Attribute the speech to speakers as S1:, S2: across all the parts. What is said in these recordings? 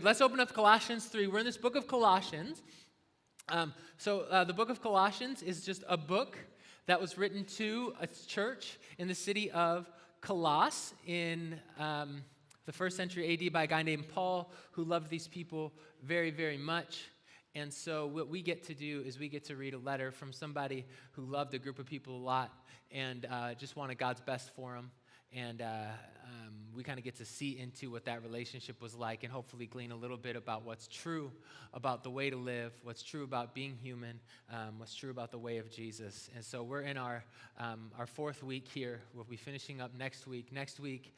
S1: let's open up Colossians 3. We're in this book of Colossians. The book of Colossians is just a book that was written to a church in the city of Colossus in the first century AD by a guy named Paul, who loved these people very, very much. And so what we get to do is we get to read a letter from somebody who loved a group of people a lot and just wanted God's best for them. And we kind of get to see into what that relationship was like and hopefully glean a little bit about what's true about the way to live, what's true about being human, what's true about the way of Jesus. And so we're in our fourth week here. We'll be finishing up next week. Next week,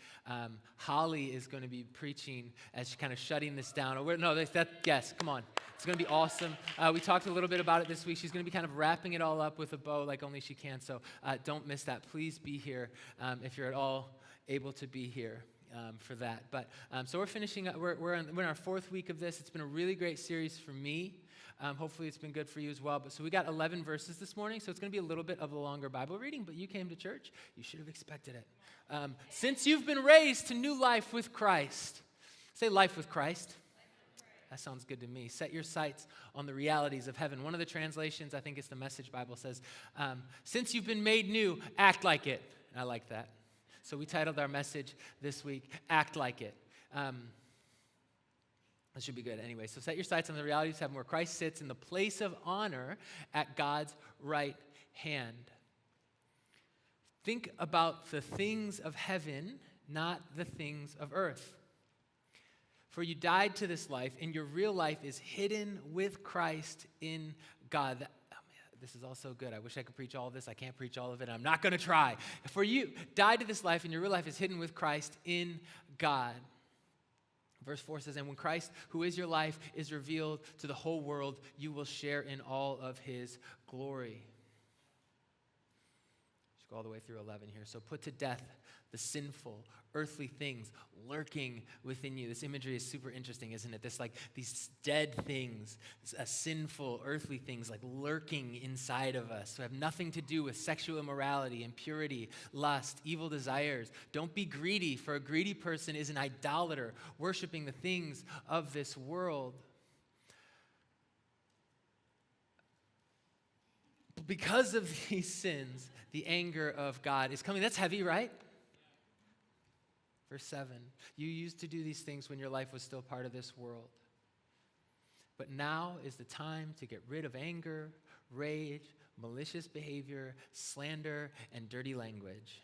S1: Holly is going to be preaching as she's kind of shutting this down. Yes, come on. It's going to be awesome. We talked a little bit about it this week. She's going to be kind of wrapping it all up with a bow like only she can. So don't miss that. Please be here if you're at all able to be here for that. But so we're finishing up. We're in our fourth week of this. It's been a really great series for me. Hopefully it's been good for you as well. But so we got 11 verses this morning, so it's going to be a little bit of a longer Bible reading, but you came to church. You should have expected it. Since you've been raised to new life with Christ. Say life with Christ. That sounds good to me. Set your sights on the realities of heaven. One of the translations, I think it's the Message Bible, says, since you've been made new, act like it. And I like that. So we titled our message this week, Act Like It. That should be good. Anyway, so set your sights on the realities of heaven where Christ sits in the place of honor at God's right hand. Think about the things of heaven, not the things of earth. For you died to this life, and your real life is hidden with Christ in God. This is all so good. I wish I could preach all of this. I can't preach all of it. I'm not going to try. For you died to this life, and your real life is hidden with Christ in God. Verse 4 says, and when Christ, who is your life, is revealed to the whole world, you will share in all of his glory. Let's go all the way through 11 here. So put to death the sinful, earthly things lurking within you. This imagery is super interesting, isn't it? These dead things, sinful, earthly things like lurking inside of us who have nothing to do with sexual immorality, impurity, lust, evil desires. Don't be greedy, for a greedy person is an idolater, worshiping the things of this world. Because of these sins, the anger of God is coming. That's heavy, right? Verse 7, you used to do these things when your life was still part of this world. But now is the time to get rid of anger, rage, malicious behavior, slander, and dirty language.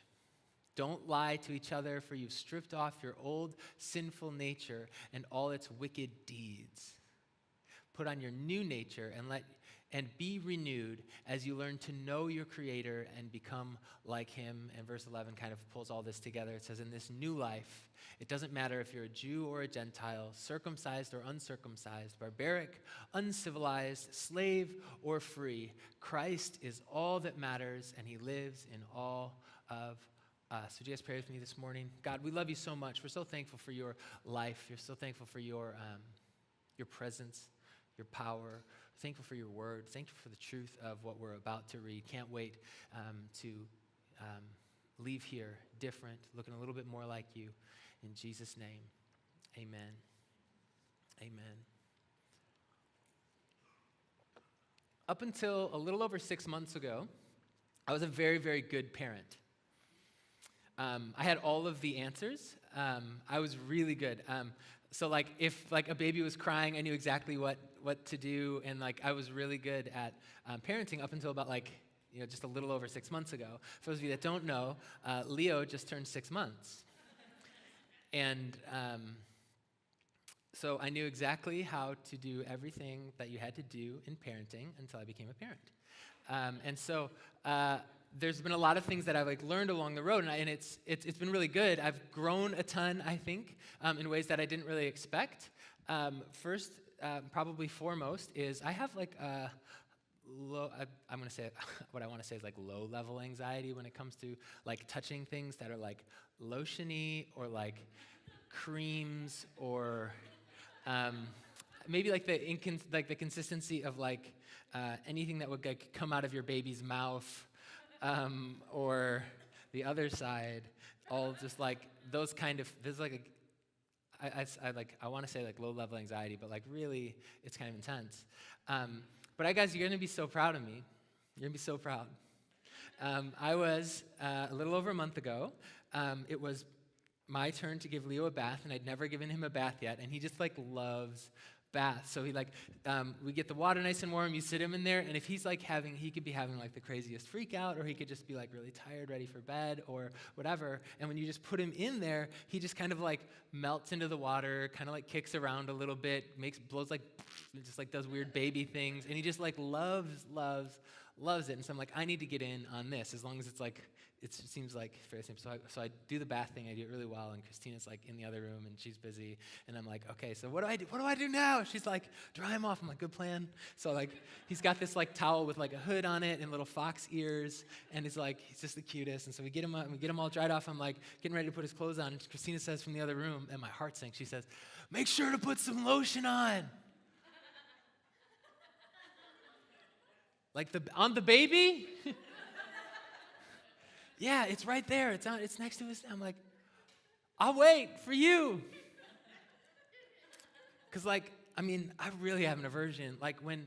S1: Don't lie to each other, for you've stripped off your old sinful nature and all its wicked deeds. Put on your new nature and be renewed as you learn to know your Creator and become like him. And verse 11 kind of pulls all this together. It says, in this new life, it doesn't matter if you're a Jew or a Gentile, circumcised or uncircumcised, barbaric, uncivilized, slave or free. Christ is all that matters, and he lives in all of us. Would you guys pray with me this morning? God, we love you so much. We're so thankful for your life. You're so thankful for your presence, your power. Thankful for your word. Thankful for the truth of what we're about to read. Can't wait to leave here different, looking a little bit more like you. In Jesus' name, amen. Amen. Up until a little over 6 months ago, I was a very, very good parent. I had all of the answers. I was really good. So if a baby was crying, I knew exactly what to do, and I was really good at parenting up until about just a little over 6 months ago. For those of you that don't know, Leo just turned 6 months, and so I knew exactly how to do everything that you had to do in parenting until I became a parent, and so. There's been a lot of things that I've learned along the road, and it's been really good. I've grown a ton, I think, in ways that I didn't really expect. First, probably foremost, is I have I'm going to say what I want to say is low-level anxiety when it comes to touching things that are lotiony or creams or maybe the consistency of anything that would come out of your baby's mouth. Or the other side, all just those kind of, there's I want to say like low-level anxiety, but like really, it's kind of intense. But guys, you're going to be so proud of me. You're going to be so proud. I was, a little over a month ago, it was my turn to give Leo a bath, and I'd never given him a bath yet, and he just like loves baths. So he we get the water nice and warm, you sit him in there, and if he's like he could be having like the craziest freak out, or he could just be like really tired, ready for bed, or whatever, and when you just put him in there, he just kind of like melts into the water, kind of like kicks around a little bit, blows like, just like does weird baby things, and he just like loves it. And so I'm like, I need to get in on this, as long as it's like, it seems like fairly simple. So I do the bath thing, I do it really well, and Christina's like in the other room, and she's busy, and I'm like, okay, so what do I do? What do I do now? She's like, dry him off. I'm like, good plan. So like, he's got this like towel with like a hood on it and little fox ears, and he's just the cutest. And so we get him all dried off. I'm like getting ready to put his clothes on, and Christina says from the other room, and my heart sinks. She says, make sure to put some lotion on. Like on the baby? Yeah, it's right there. It's next to his. I'm like, I'll wait for you. Because I really have an aversion. Like when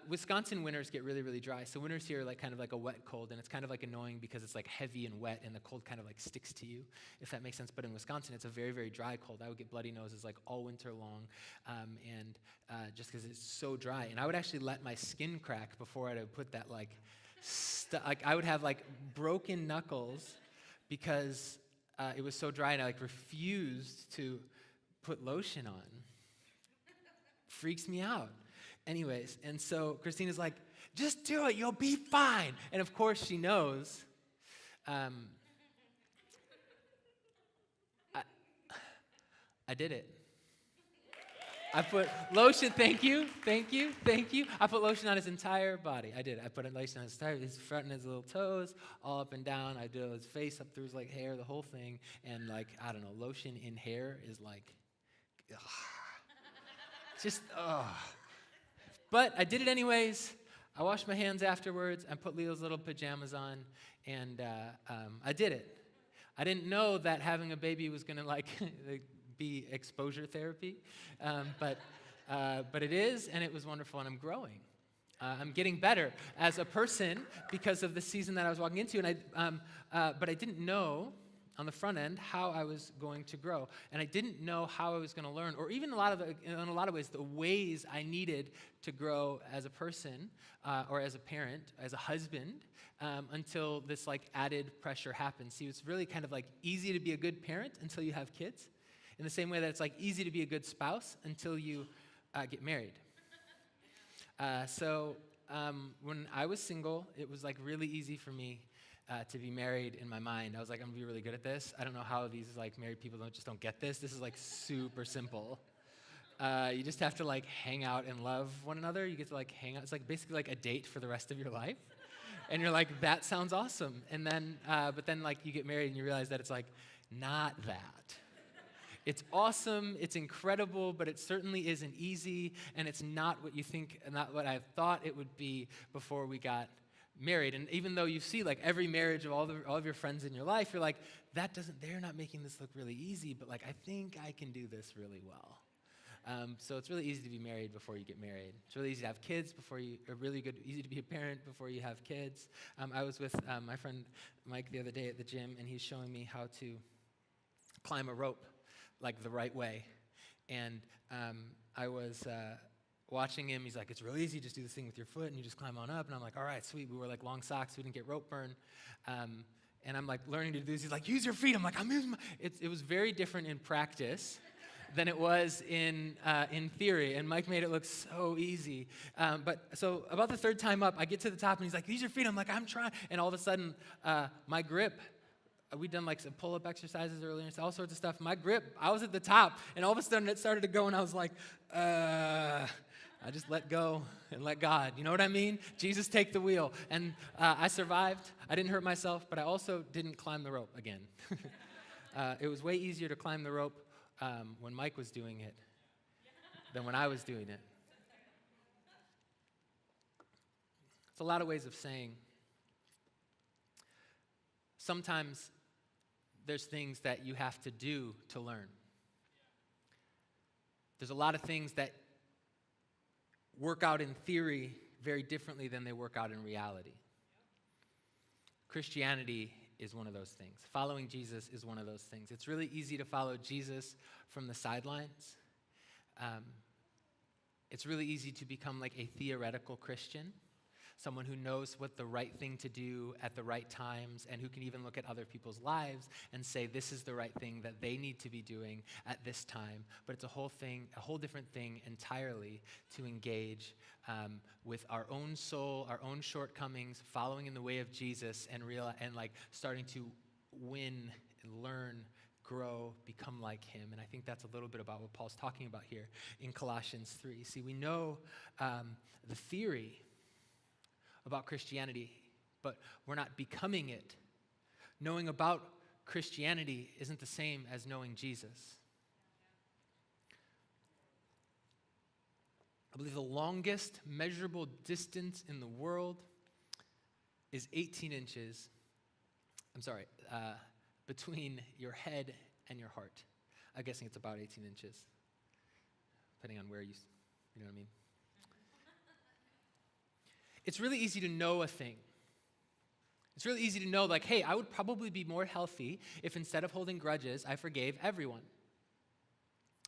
S1: Wisconsin winters get really, really dry. So winters here are like kind of like a wet cold, and it's kind of like annoying because it's like heavy and wet, and the cold kind of like sticks to you, if that makes sense. But in Wisconsin, it's a very, very dry cold. I would get bloody noses like all winter long, and just because it's so dry. And I would actually let my skin crack before I would put that I would have like broken knuckles because it was so dry, and I like refused to put lotion on. Freaks me out. Anyways, and so Christina's like, just do it, you'll be fine. And of course she knows. I did it. I put lotion, thank you. I put lotion on his entire body. I did. I put lotion on his front and his little toes, all up and down. I did his face up through his like hair, the whole thing. And like, I don't know, lotion in hair is like, ugh. Just, ugh. But I did it anyways. I washed my hands afterwards. I put Leo's little pajamas on, and I did it. I didn't know that having a baby was going to be exposure therapy, but it is, and it was wonderful, and I'm growing. I'm getting better as a person because of the season that I was walking into, and but I didn't know on the front end how I was going to grow, and I didn't know how I was going to learn, or even in a lot of ways, the ways I needed to grow as a person, or as a parent, as a husband, until this added pressure happened. See, it's really kind of easy to be a good parent until you have kids, in the same way that it's easy to be a good spouse until you get married. So when I was single, it was really easy for me to be married in my mind. I was like, I'm gonna be really good at this. I don't know how these married people don't get this. This is super simple. You just have to hang out and love one another. You get to hang out. It's basically a date for the rest of your life. And you're like, that sounds awesome. And then, but then you get married and you realize that it's not that. It's awesome, it's incredible, but it certainly isn't easy, and it's not what you think, not what I thought it would be before we got married. And even though you see every marriage of all of your friends in your life, you're like, they're not making this look really easy, but I think I can do this really well. So it's really easy to be married before you get married. It's really easy to have kids easy to be a parent before you have kids. I was with my friend Mike the other day at the gym, and he's showing me how to climb a rope the right way. And I was watching him. He's like, it's real easy. Just do this thing with your foot, and you just climb on up. And I'm like, all right, sweet. We wore long socks. We didn't get rope burn. And I'm learning to do this. He's like, use your feet. I'm like, I'm using my... It was very different in practice than it was in theory. And Mike made it look so easy. But so about the third time up, I get to the top, and he's like, use your feet. I'm like, I'm trying. And all of a sudden, my grip... We'd done some pull-up exercises earlier and all sorts of stuff. My grip, I was at the top, and all of a sudden it started to go, and I was like, I just let go and let God. You know what I mean? Jesus, take the wheel. And I survived. I didn't hurt myself, but I also didn't climb the rope again. It was way easier to climb the rope when Mike was doing it than when I was doing it. It's a lot of ways of saying sometimes there's things that you have to do to learn. There's a lot of things that work out in theory very differently than they work out in reality. Christianity is one of those things. Following Jesus is one of those things. It's really easy to follow Jesus from the sidelines. It's really easy to become like a theoretical Christian, someone who knows what the right thing to do at the right times and who can even look at other people's lives and say this is the right thing that they need to be doing at this time. But it's a whole different thing entirely to engage with our own soul, our own shortcomings, following in the way of Jesus and starting to win and learn, grow, become like him. And I think that's a little bit about what Paul's talking about here in Colossians 3. See, we know the theory about Christianity, but we're not becoming it. Knowing about Christianity isn't the same as knowing Jesus. I believe the longest measurable distance in the world is 18 inches, between your head and your heart. I'm guessing it's about 18 inches, depending on where you know what I mean? It's really easy to know a thing. It's really easy to know, like, hey, I would probably be more healthy if instead of holding grudges, I forgave everyone.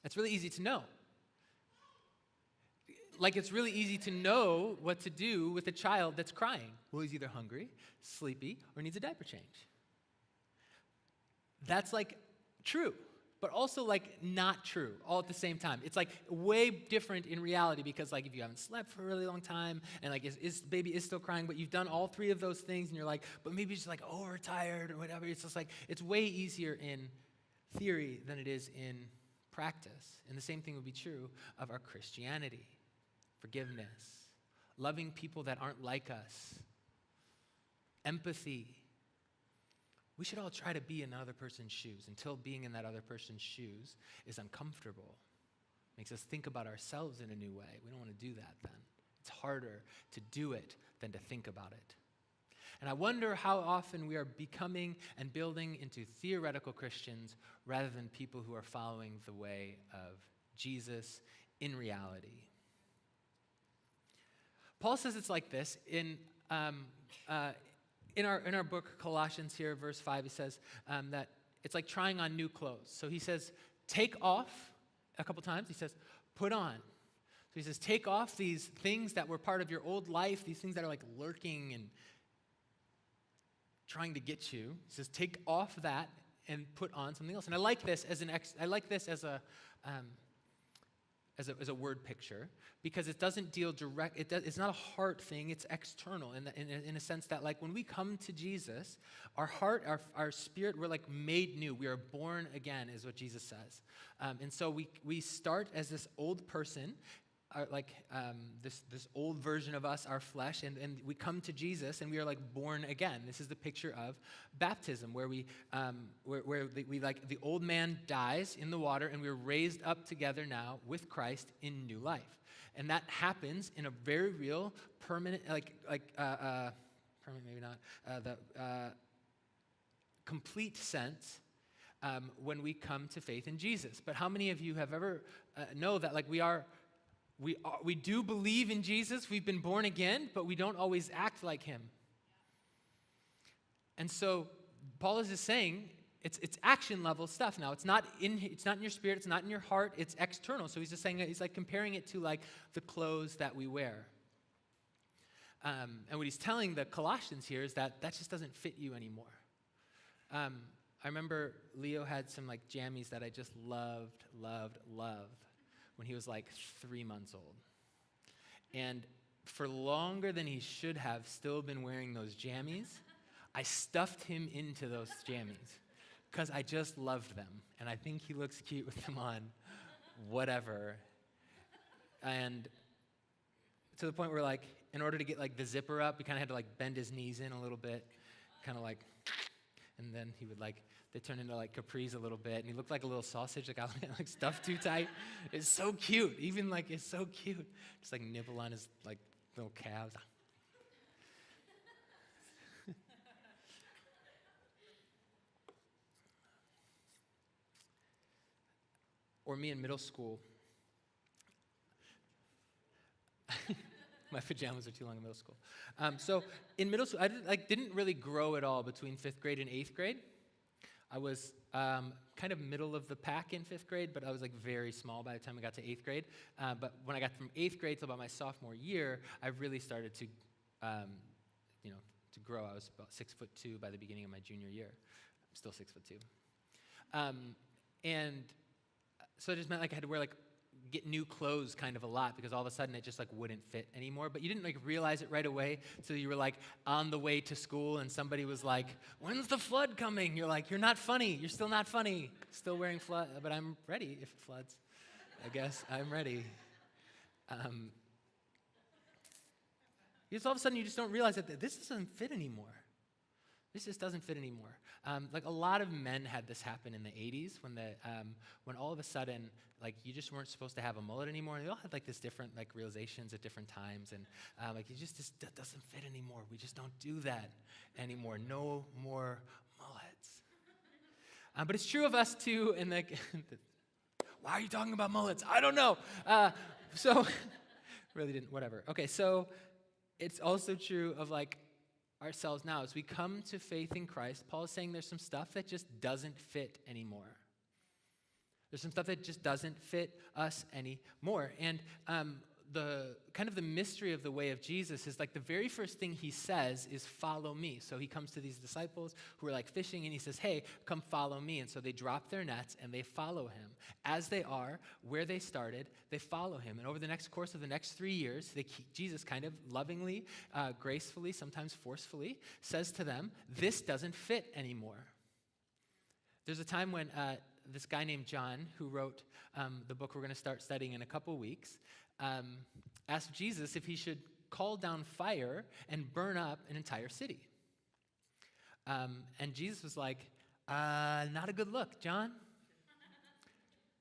S1: It's really easy to know. Like, it's really easy to know what to do with a child that's crying. Well, he's either hungry, sleepy, or needs a diaper change. That's, like, true, but also, like, not true all at the same time. It's, like, way different in reality because, like, if you haven't slept for a really long time and, like, baby is still crying, but you've done all three of those things and you're like, but maybe it's just, like, overtired or whatever. It's just, like, it's way easier in theory than it is in practice. And the same thing would be true of our Christianity. Forgiveness, loving people that aren't like us, empathy. We should all try to be in another person's shoes until being in that other person's shoes is uncomfortable. Makes us think about ourselves in a new way. We don't want to do that then. It's harder to do it than to think about it. And I wonder how often we are becoming and building into theoretical Christians rather than people who are following the way of Jesus in reality. Paul says it's like this in our book Colossians here, verse 5. He says that it's like trying on new clothes. So he says, take off a couple times. He says, put on. So he says, take off these things that were part of your old life, these things that are like lurking and trying to get you. He says, take off that and put on something else. And I like this as a word picture because it doesn't deal direct. It's not a heart thing. It's external in a sense that, like, when we come to Jesus, our heart, our spirit, we're like made new. We are born again, is what Jesus says. And so we start as this old person, this old version of us, our flesh, and we come to Jesus and we are like born again. This is the picture of baptism, where the old man dies in the water and we're raised up together now with Christ in new life. And that happens in a very real, permanent, permanent maybe not, complete sense when we come to faith in Jesus. But how many of you have ever know that, like, we do believe in Jesus, we've been born again, but we don't always act like him. And so Paul is just saying it's action level stuff now. It's not in your spirit, it's not in your heart, it's external. So he's just saying, he's like comparing it to like the clothes that we wear. And what he's telling the Colossians here is that just doesn't fit you anymore. I remember Leo had some like jammies that I just loved when he was like 3 months old. And for longer than he should have still been wearing those jammies, I stuffed him into those jammies because I just loved them. And I think he looks cute with them on, whatever. And to the point where, like, in order to get like the zipper up, we kind of had to like bend his knees in a little bit, kind of like, and then he would like, they turned into like capris a little bit, and he looked like a little sausage, like I like stuffed too tight. It's so cute, even like it's so cute. Just like nibble on his like little calves. Or me in middle school, My pajamas are too long in middle school. So in middle school, I didn't really grow at all between 5th grade and 8th grade. I was kind of middle of the pack in 5th grade, but I was very small by the time I got to 8th grade. But when I got from 8th grade till about my sophomore year, I really started to, to grow. I was about 6'2" by the beginning of my junior year. I'm still 6'2". And so it just meant I had to wear get new clothes kind of a lot because all of a sudden it just wouldn't fit anymore. But you didn't realize it right away. So you were on the way to school and somebody was like, "When's the flood coming?" You're like, "You're not funny. You're still not funny. Still wearing flood, but I'm ready if it floods. I guess I'm ready." Because all of a sudden you just don't realize that this doesn't fit anymore. This just doesn't fit anymore. A lot of men had this happen in the 80s when all of a sudden, you just weren't supposed to have a mullet anymore. And they all had this different realizations at different times. And this doesn't fit anymore. We just don't do that anymore. No more mullets. But it's true of us too. And why are you talking about mullets? I don't know. Really didn't, whatever. Okay, so it's also true of ourselves now. As we come to faith in Christ, Paul is saying there's some stuff that just doesn't fit anymore. There's some stuff that just doesn't fit us anymore. And the mystery of the way of Jesus is the very first thing he says is follow me. So he comes to these disciples who are fishing and he says, "Hey, come follow me." And so they drop their nets and they follow him. As they are, where they started, they follow him. And over the next course of the next 3 years, Jesus kind of lovingly, gracefully, sometimes forcefully says to them, "This doesn't fit anymore." There's a time when this guy named John, who wrote the book we're going to start studying in a couple weeks, asked Jesus if he should call down fire and burn up an entire city. And Jesus was like, not a good look, John.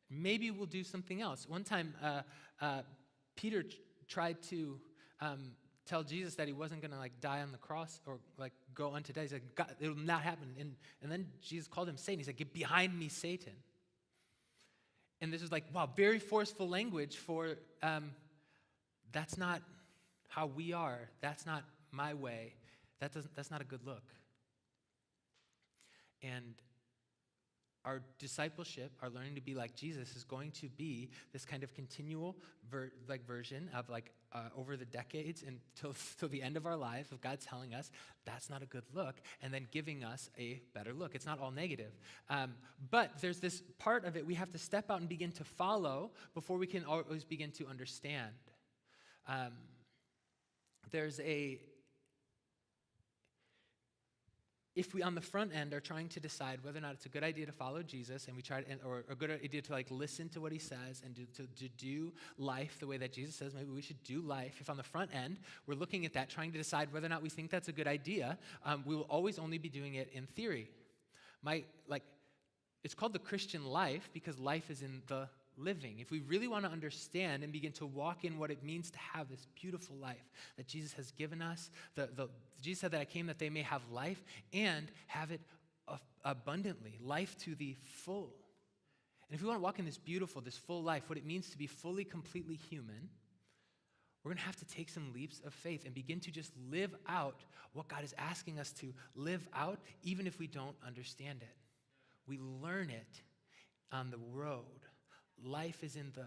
S1: Maybe we'll do something else. One time, Peter tried to tell Jesus that he wasn't going to die on the cross or go unto death. He said, "God, it will not happen." And then Jesus called him Satan. He said, "Get behind me, Satan." And this is wow, very forceful language for that's not how we are. That's not my way. That's not a good look. And our discipleship, our learning to be like Jesus, is going to be this kind of continual version of over the decades until the end of our life of God telling us that's not a good look and then giving us a better look. It's not all negative. But there's this part of it we have to step out and begin to follow before we can always begin to understand. If we on the front end are trying to decide whether or not it's a good idea to follow Jesus, and or a good idea to listen to what he says and to do life the way that Jesus says maybe we should do life, if on the front end we're looking at that, trying to decide whether or not we think that's a good idea, we will always only be doing it in theory. It's called the Christian life because life is in the living. If we really want to understand and begin to walk in what it means to have this beautiful life that Jesus has given us, Jesus said that I came that they may have life and have it abundantly, life to the full. And if we want to walk in this beautiful, this full life, what it means to be fully, completely human, we're going to have to take some leaps of faith and begin to just live out what God is asking us to live out, even if we don't understand it. We learn it on the road. Life is in the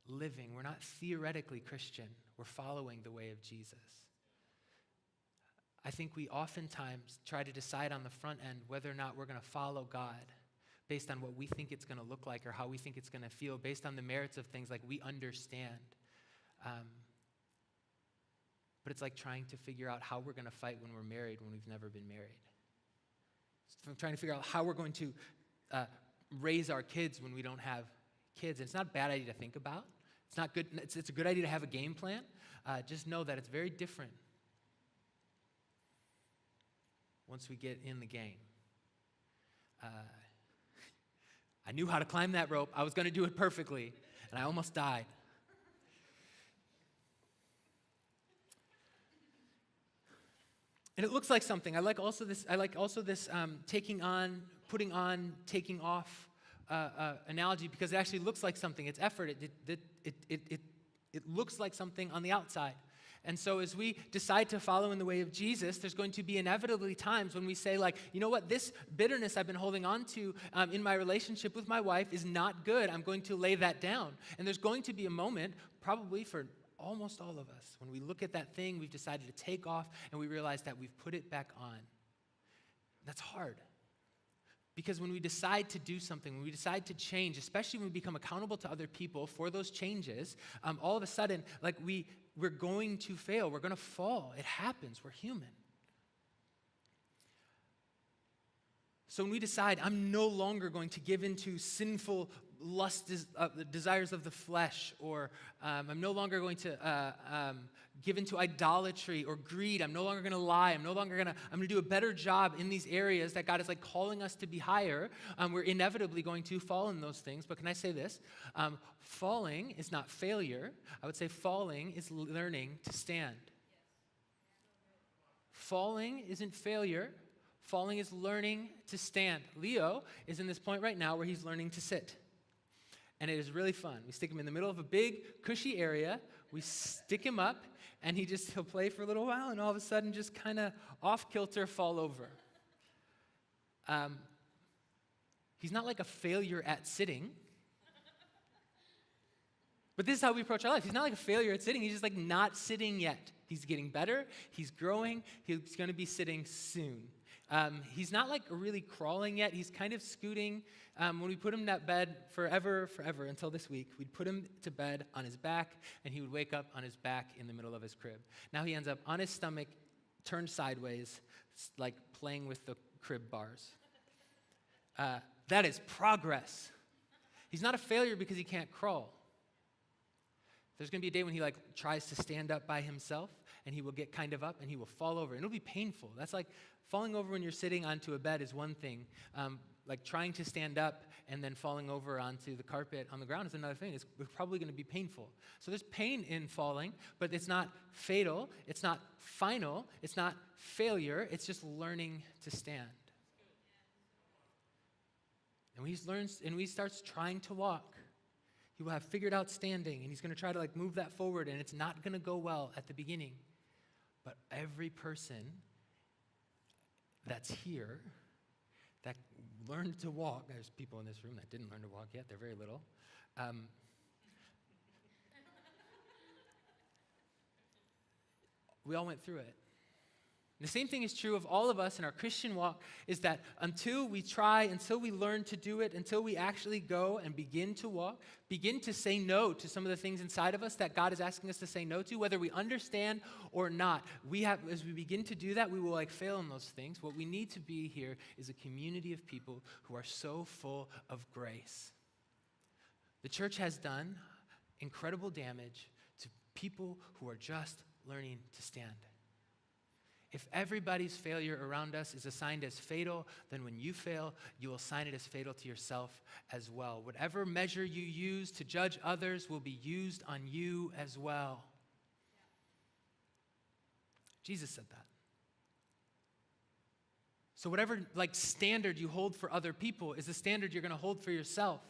S1: living. We're not theoretically Christian. We're following the way of Jesus. I think we oftentimes try to decide on the front end whether or not we're going to follow God based on what we think it's going to look like or how we think it's going to feel, based on the merits of things we understand. But it's like trying to figure out how we're going to fight when we're married when we've never been married. It's trying to figure out how we're going to raise our kids when we don't have kids. And it's not a bad idea to think about. It's not good. It's a good idea to have a game plan. Just know that it's very different once we get in the game. I knew how to climb that rope. I was going to do it perfectly, and I almost died. And it looks like something. I like also this taking on, putting on, taking off analogy, because it actually looks like something. It's effort. It looks like something on the outside. And so as we decide to follow in the way of Jesus, there's going to be inevitably times when we say, like, you know what, this bitterness I've been holding on to in my relationship with my wife is not good. I'm going to lay that down. And there's going to be a moment, probably for almost all of us, when we look at that thing we've decided to take off and we realize that we've put it back on. That's hard. Because when we decide to do something, when we decide to change, especially when we become accountable to other people for those changes, all of a sudden, like we're going to fail. We're going to fall. It happens. We're human. So when we decide, I'm no longer going to give into sinful lust, the desires of the flesh, or I'm no longer going to give into idolatry or greed. I'm no longer going to lie. I'm going to do a better job in these areas that God is like calling us to be higher. We're inevitably going to fall in those things. But can I say this? Falling is not failure. I would say falling is learning to stand. Falling isn't failure. Falling is learning to stand. Leo is in this point right now where he's learning to sit. And it is really fun. We stick him in the middle of a big, cushy area. We stick him up, and he'll play for a little while, and all of a sudden just kind of off-kilter fall over. He's not like a failure at sitting. But this is how we approach our life. He's not like a failure at sitting. He's just like not sitting yet. He's getting better. He's growing. He's going to be sitting soon. He's not like really crawling yet. He's kind of scooting. When we put him in that bed forever, until this week, we'd put him to bed on his back, and he would wake up on his back in the middle of his crib. Now he ends up on his stomach, turned sideways, like playing with the crib bars. That is progress. He's not a failure because he can't crawl. There's going to be a day when he like tries to stand up by himself, and he will get kind of up, and he will fall over. And it'll be painful. That's like falling over when you're sitting onto a bed is one thing. Like trying to stand up and then falling over onto the carpet on the ground is another thing. It's probably going to be painful. So there's pain in falling, but it's not fatal. It's not final. It's not failure. It's just learning to stand. And when he starts trying to walk, he will have figured out standing, and he's going to try to like move that forward, and it's not going to go well at the beginning. But every person that's here that learned to walk, there's people in this room that didn't learn to walk yet, they're very little. We all went through it. The same thing is true of all of us in our Christian walk, is that until we try, until we learn to do it, until we actually go and begin to walk, begin to say no to some of the things inside of us that God is asking us to say no to, whether we understand or not. As we begin to do that, we will like fail in those things. What we need to be here is a community of people who are so full of grace. The church has done incredible damage to people who are just learning to stand. If everybody's failure around us is assigned as fatal, then when you fail, you will assign it as fatal to yourself as well. Whatever measure you use to judge others will be used on you as well. Jesus said that. So whatever like standard you hold for other people is the standard you're going to hold for yourself.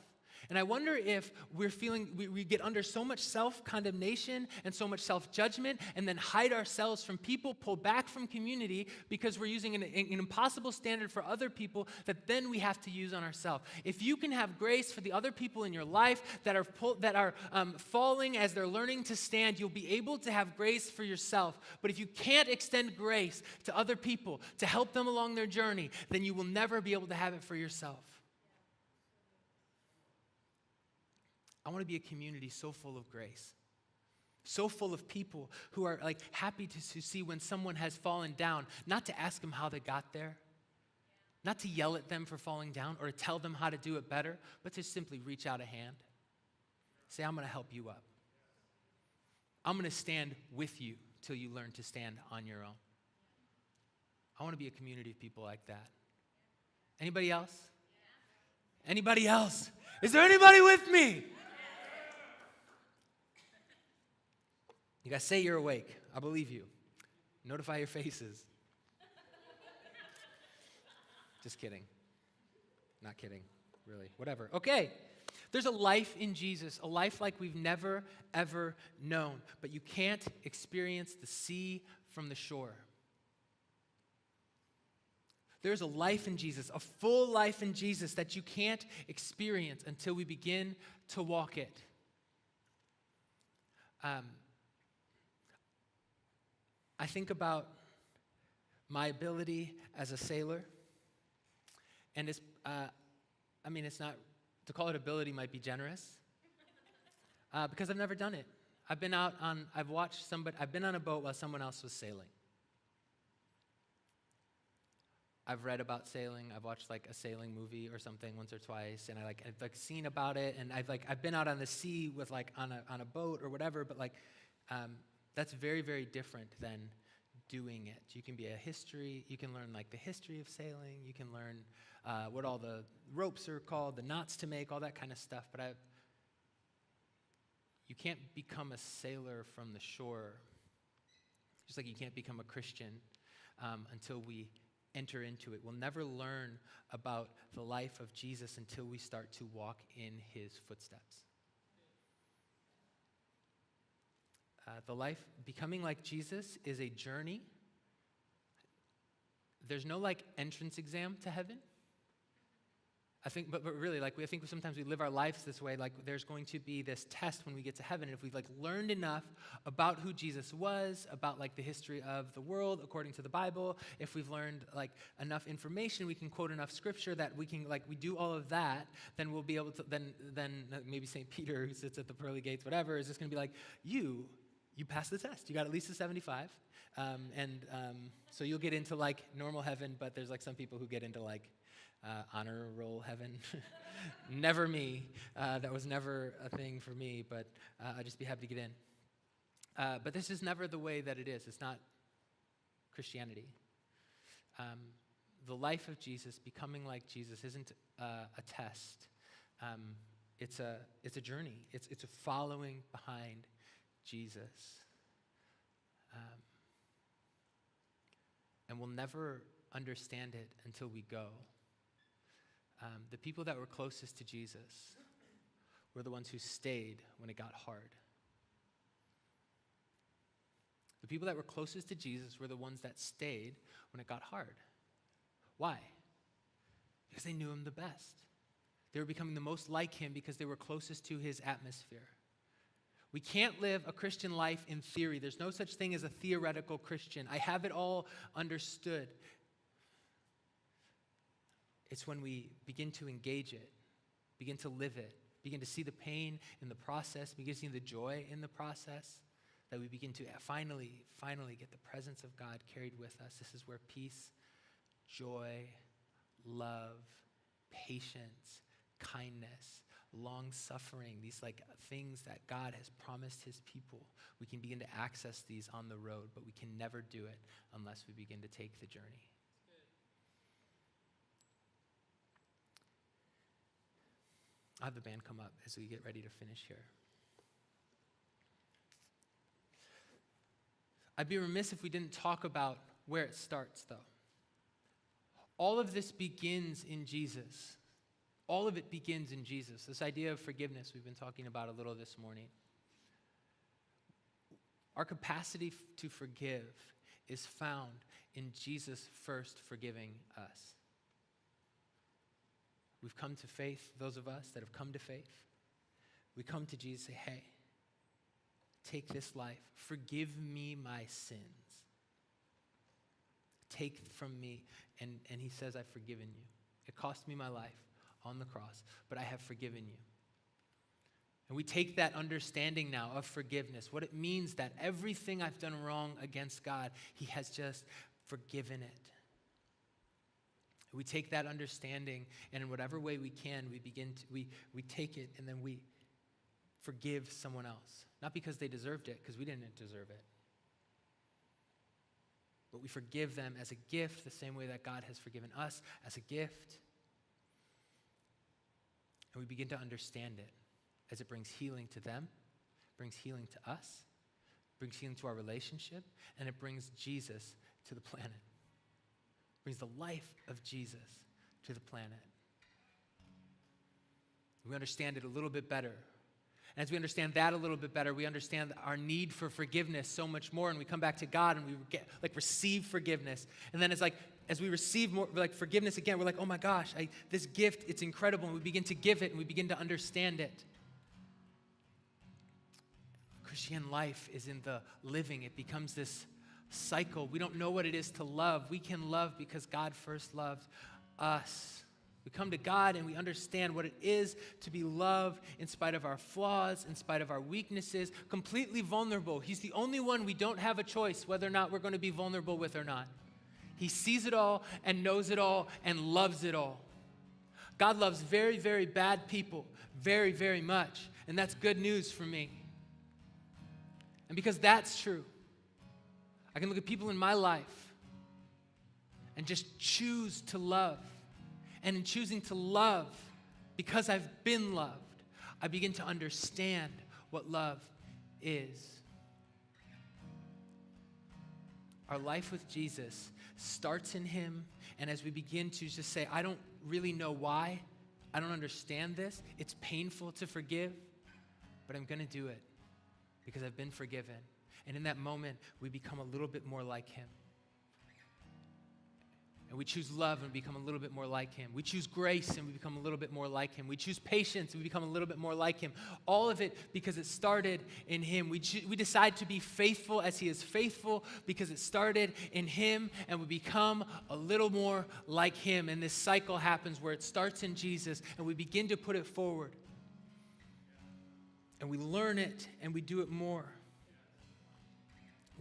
S1: And I wonder if we're feeling, we get under so much self-condemnation and so much self-judgment and then hide ourselves from people, pull back from community because we're using an impossible standard for other people that then we have to use on ourselves. If you can have grace for the other people in your life that are falling as they're learning to stand, you'll be able to have grace for yourself. But if you can't extend grace to other people to help them along their journey, then you will never be able to have it for yourself. I want to be a community so full of grace, so full of people who are like happy to see when someone has fallen down, not to ask them how they got there, not to yell at them for falling down or to tell them how to do it better, but to simply reach out a hand. Say, I'm going to help you up. I'm going to stand with you till you learn to stand on your own. I want to be a community of people like that. Anybody else? Anybody else? Is there anybody with me? You guys say you're awake. I believe you. Notify your faces. Just kidding. Not kidding. Really. Whatever. Okay. There's a life in Jesus, a life like we've never, ever known. But you can't experience the sea from the shore. There's a life in Jesus, a full life in Jesus that you can't experience until we begin to walk it. I think about my ability as a sailor, and it's not, to call it ability might be generous, because I've never done it. I've been on a boat while someone else was sailing. I've read about sailing. I've watched like a sailing movie or something once or twice, and I've seen about it, and I've been out on the sea with like on a boat or whatever. But that's very, very different than doing it. You can learn like the history of sailing. You can learn what all the ropes are called, the knots to make, all that kind of stuff. But you can't become a sailor from the shore, just like you can't become a Christian until we enter into it. We'll never learn about the life of Jesus until we start to walk in his footsteps. Becoming like Jesus is a journey. There's no like entrance exam to heaven. I think, but really, I think sometimes we live our lives this way, like there's going to be this test when we get to heaven, and if we've learned enough about who Jesus was, about the history of the world according to the Bible, if we've learned enough information, we can quote enough scripture that we can, we do all of that, then we'll be able to, then maybe St. Peter, who sits at the pearly gates, whatever, is just going to be like, you passed the test. You got at least a 75, so you'll get into normal heaven, but there's some people who get into honor roll heaven. Never me. That was never a thing for me, but I'd just be happy to get in. But this is never the way that it is. It's not Christianity. The life of Jesus, becoming like Jesus, isn't a test. It's a journey. It's a following behind Jesus. And we'll never understand it until we go. The people that were closest to Jesus were the ones who stayed when it got hard. The people that were closest to Jesus were the ones that stayed when it got hard. Why? Because they knew him the best. They were becoming the most like him because they were closest to his atmosphere. We can't live a Christian life in theory. There's no such thing as a theoretical Christian. I have it all understood. It's when we begin to engage it, begin to live it, begin to see the pain in the process, begin to see the joy in the process, that we begin to finally get the presence of God carried with us. This is where peace, joy, love, patience, kindness, long-suffering, these things that God has promised his people, we can begin to access these on the road, but we can never do it unless we begin to take the journey. I'll have the band come up as we get ready to finish here. I'd be remiss if we didn't talk about where it starts, though. All of this begins in Jesus. All of it begins in Jesus. This idea of forgiveness we've been talking about a little this morning. Our capacity to forgive is found in Jesus first forgiving us. We've come to faith, those of us that have come to faith. We come to Jesus and say, hey, take this life. Forgive me my sins. Take from me. And he says, I've forgiven you. It cost me my life on the cross, but I have forgiven you. And we take that understanding now of forgiveness, what it means that everything I've done wrong against God, he has just forgiven it. We take that understanding, and in whatever way we can, we take it, and then we forgive someone else. Not because they deserved it, because we didn't deserve it. But we forgive them as a gift, the same way that God has forgiven us as a gift. And we begin to understand it as it brings healing to them, brings healing to us, brings healing to our relationship, and it brings Jesus to the planet. Brings the life of Jesus to the planet. We understand it a little bit better. And as we understand that a little bit better, we understand our need for forgiveness so much more. And we come back to God and we receive forgiveness. And then as we receive more forgiveness again, we're like, oh my gosh, this gift, it's incredible. And we begin to give it and we begin to understand it. Christian life is in the living. It becomes this cycle. We don't know what it is to love. We can love because God first loved us. We come to God and we understand what it is to be loved in spite of our flaws, in spite of our weaknesses, completely vulnerable. He's the only one we don't have a choice whether or not we're going to be vulnerable with or not. He sees it all and knows it all and loves it all. God loves very, very bad people very, very much, and that's good news for me. And because that's true, I can look at people in my life and just choose to love. And in choosing to love, because I've been loved, I begin to understand what love is. Our life with Jesus starts in him, and as we begin to just say, I don't really know why, I don't understand this, it's painful to forgive, but I'm going to do it because I've been forgiven. And in that moment, we become a little bit more like him. And we choose love and become a little bit more like him. We choose grace and we become a little bit more like him. We choose patience and we become a little bit more like him. All of it because it started in him. We decide to be faithful as he is faithful because it started in him, and we become a little more like him. And this cycle happens where it starts in Jesus and we begin to put it forward. And we learn it and we do it more.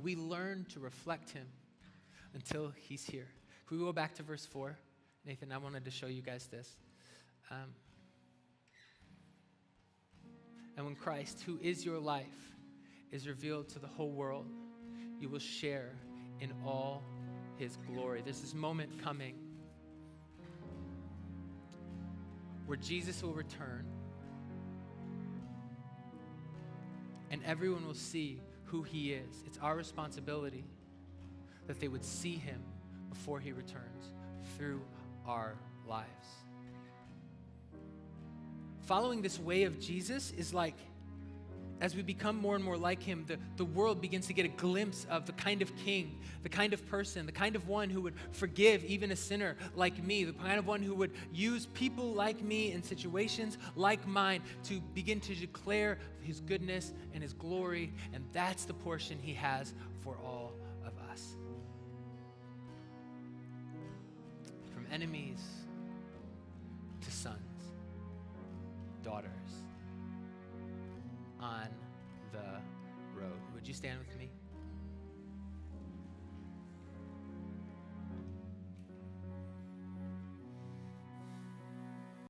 S1: We learn to reflect him until he's here. Can we go back to verse 4? Nathan, I wanted to show you guys this. And when Christ, who is your life, is revealed to the whole world, you will share in all his glory. There's this moment coming where Jesus will return and everyone will see who he is. It's our responsibility that they would see him before he returns through our lives. Following this way of Jesus is like, as we become more and more like him, the world begins to get a glimpse of the kind of king, the kind of person, the kind of one who would forgive even a sinner like me, the kind of one who would use people like me in situations like mine to begin to declare his goodness and his glory, and that's the portion he has for all of us. From enemies to sons, daughters, on the road. Would you stand with me?